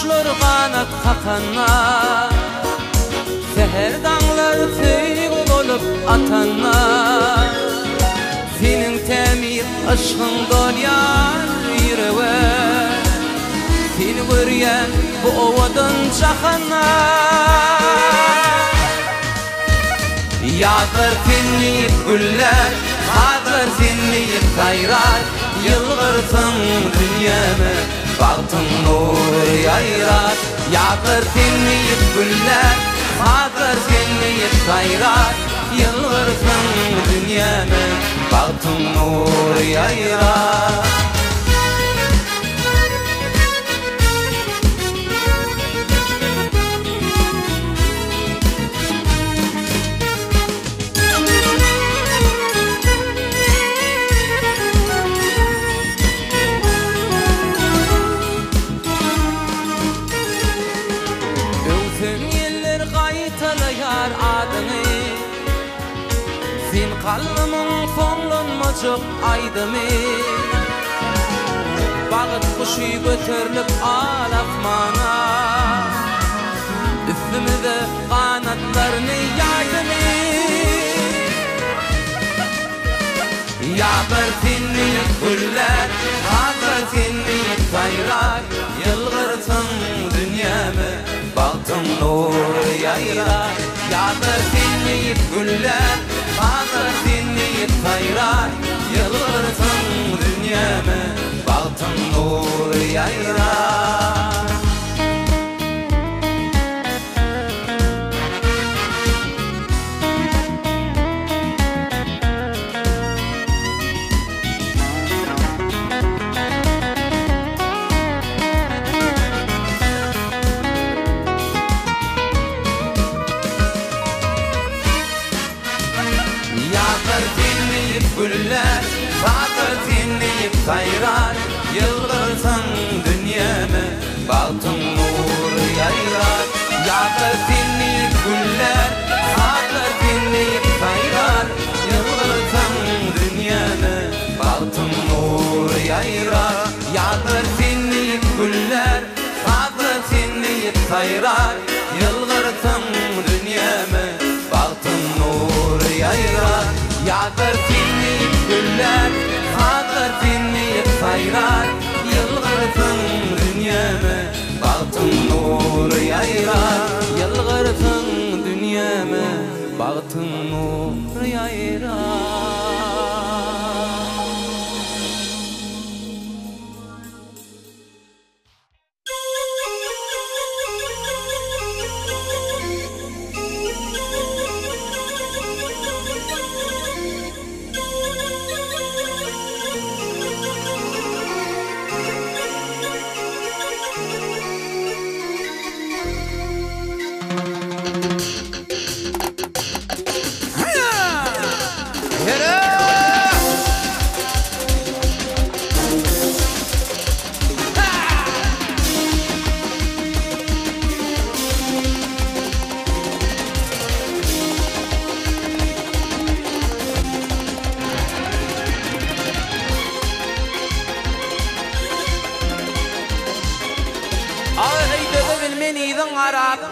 kuşlar kanat kakanlar, seher dağlar tüylü olup atanlar. Senin temir aşkın dolyan yüreğe, seni göryen bu ovadan çakanlar. Yağdır tinleyip güller, hazır tinleyip kayrar. Yılgırsın dünyamı, baktın nur yayrar. Yağdır tinleyip güller, hazır tinleyip kayrar. Yılgırsın dünyamı, baktın nur yayrar. Sen kalbimın fonlanmacık aydımı, bağıt kuşu götürülüp alafmana, üstümüze kanatlarını yaydımı. Yağdır tinleyip güller, hazır tinleyip kayrar. Yılgırsın dünyamı, baktın nur yayrar. Yağdır tinleyip güller, hazır tinleyip kayrar. Yılgırsın dünyamı, baktın nur yayrar. Güller, hazır tinleyip kayrar. Yılgırsın dünyamı, baktın nur yayrar. Yağdır tinleyip güller, hazır tinleyip kayrar. Yılgırsın dünyamı, baktın nur yayrar. Yağdır tinleyip güller, hazır tinleyip kayrar. Yılgırsın dünyamı, baktın nur yayrar. Yağdır tinleyip güller, hazır tinleyip kayrar. Yılgırsın dünyamı, baktın nur yayrar. Yılgırsın dünyamı, baktın nur yayrar.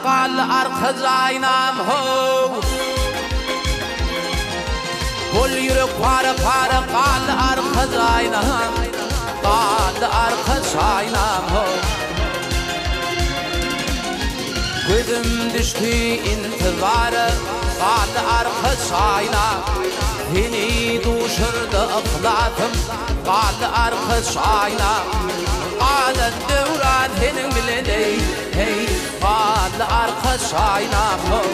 قال أرخزاينام هو كل يرق فارق قال أرخزاينام قال أرخزاينام هو قدم دشتي انتظاره قال أرخزاينام هني دوشرد أفلاثم قال أرخزاينام قال الدوران هنم بلدي هي قال أرخزاينام هو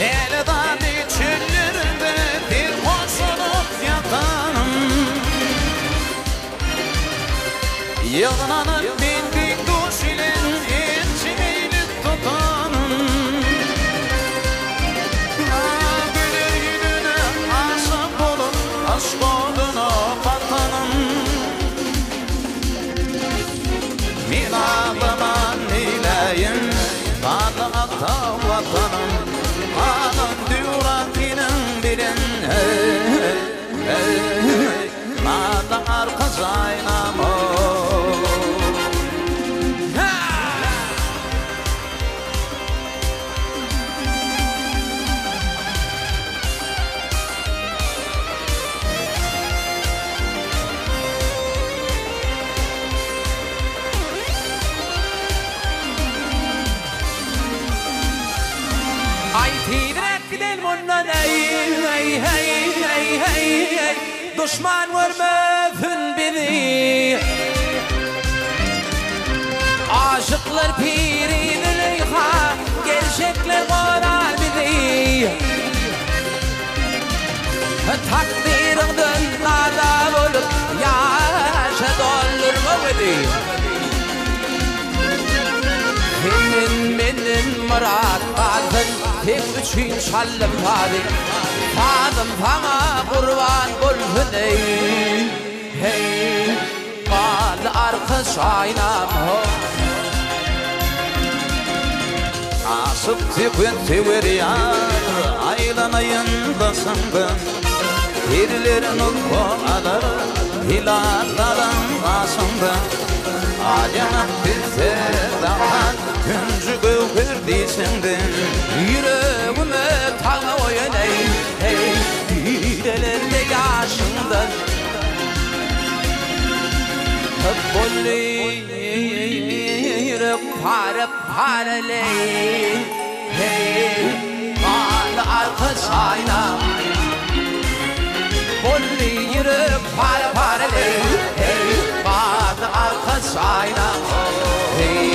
Leyle'daki çöllerde bir koşulup yatanım, yığınanıp bindik duş ile elçilik tutanım. Güler yüzüne aşık olup aşk oduna katanım. Minadıma nileyim, kadıkta vatanım. giderimden ey düşman vurmasın bizi aşıklar piridir ha gerçekler korar bizi takdirinden nada olup yaşa doldurma bizi benim murat bazın tek üçün şallım tabi Fadım sana kurban bulsun hey Bal arkadaş aynam Asıp tüpün tüveriyar aylanayındasın ben Hirlerin ulkonalar hilallardan asından Ayanat bize zaman güncü gövür değilsindin Yüreğime tağla oyan hey Hirelerde yaşından Bolli yürek paraley hey Bal arkadaş aynam Bolli yürek paraley hey Bal arkadaş aynam hey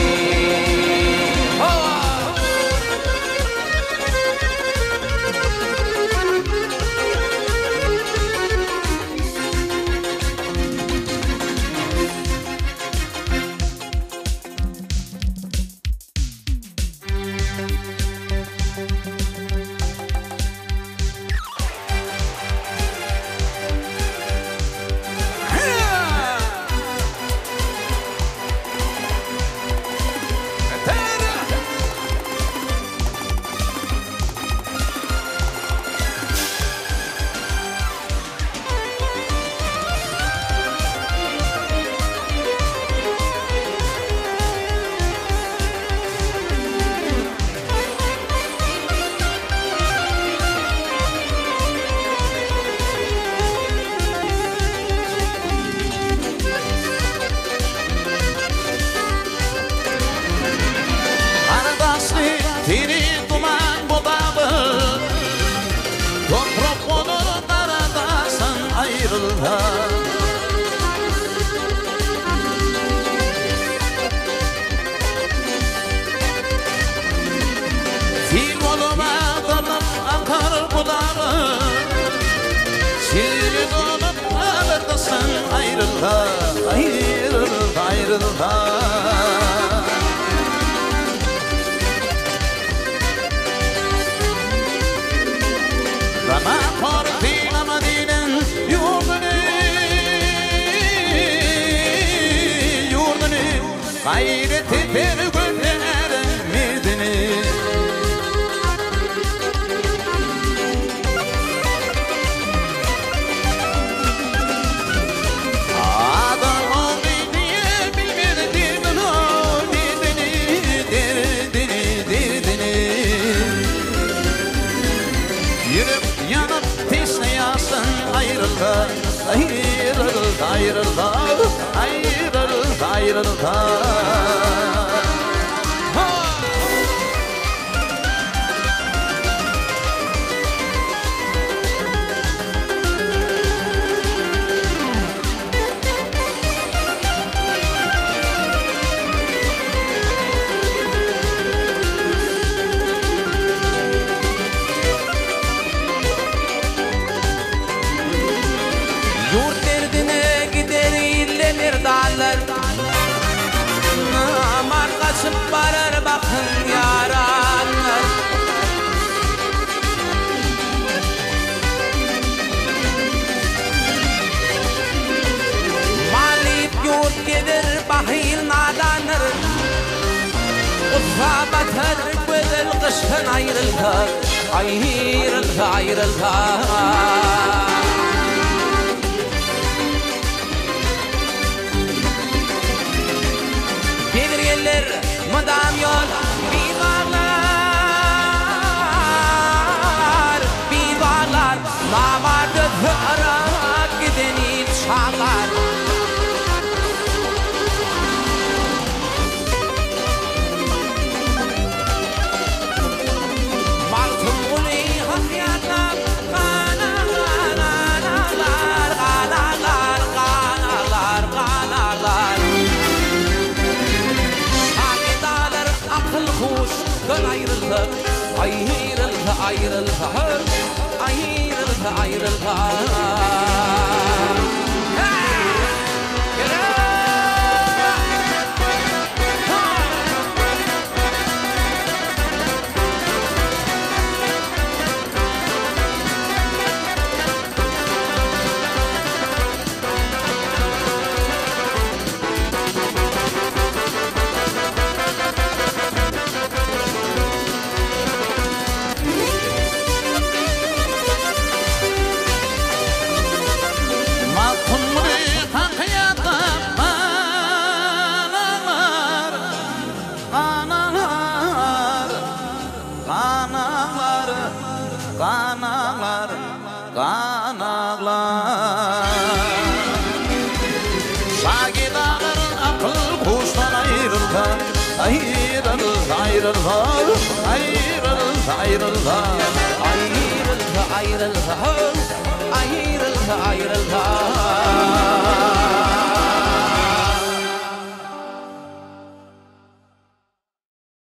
Fil oluma dalıp akar buları Silli dolup ağırdasın ayrılda Bana korkun ama dinin yurdunu Gayreti bir günler midini Adam oldu diye bilmedirdin o derdini Yürüp yanıp pisleyansın ayrıldı Yurt derdine gider illenir dağlar Namar kaçıp varar bakın yaranlar Malip yurt gider bahil nadanır Ufa batar güzel kışkın ayrılır Gelir madam yol bivarlar Namardı fırak gideni çağlar Maltın uli hakyat ayrıldı ayrıldı ayrıldı ayrıldı ayrıldı ayrıldı